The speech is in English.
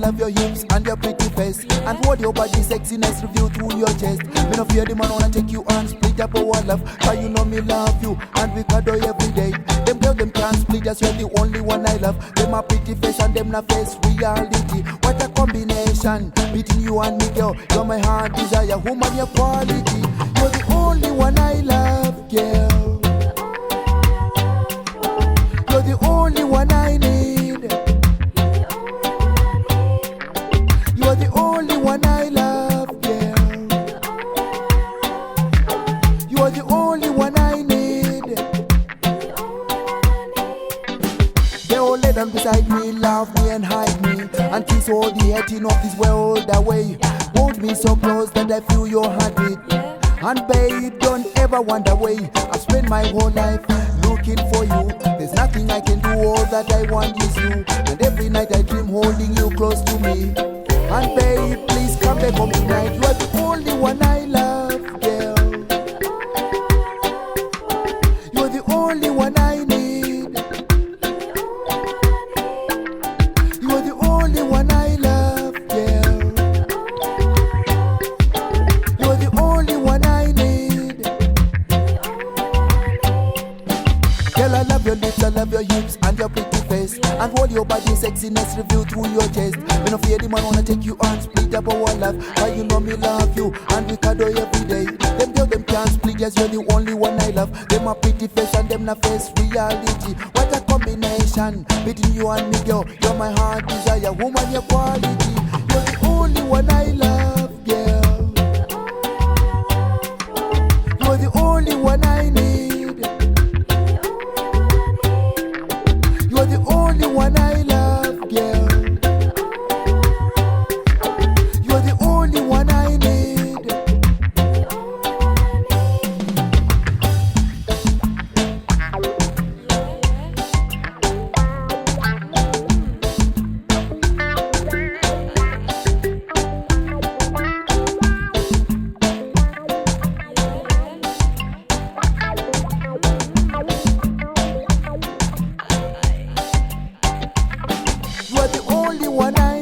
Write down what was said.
love your hips and your pretty face, and hold your body sexiness reveal through your chest. Me no fear the man wanna take you on, split up our love. Cause you know me love you and we cuddle every day. Them girls them can't split, just you're the only one I love. Them a pretty face and them na face reality. What a combination between you and me, girl. You're my heart desire, woman, your quality. You're the only one I love, girl. You're the only one I need. You're the only one I love, girl. You're the only one I need. Girl, lay down beside me, love me and hide me, and kiss all the hating of this world away. Hold me so close that I feel your heartbeat. And babe, don't ever wander away. I've spent my whole life looking for you. There's nothing I can do, all that I want is you. And every night I dream holding you close to me. And babe, please come back home tonight. You are the only one I love, girl. You're the only one I need. You're the only one I love, girl. You're the only one I need. Girl, I love your lips, I love your hips and your pretty face, and all your body sexiness revealed through your chest. Me no fear the man wanna take you on, split up our love. Cause you know me love you and we cuddle every day. Them girls them can't split, yes you're the only one I love. Them a pretty face and them na face reality. What a combination between you and me, girl. You're my heart desire, woman, your quality. You're the only one I love, girl. You're the only one I need. You're the only one I love, girl. You're the only one I need. You're the only one I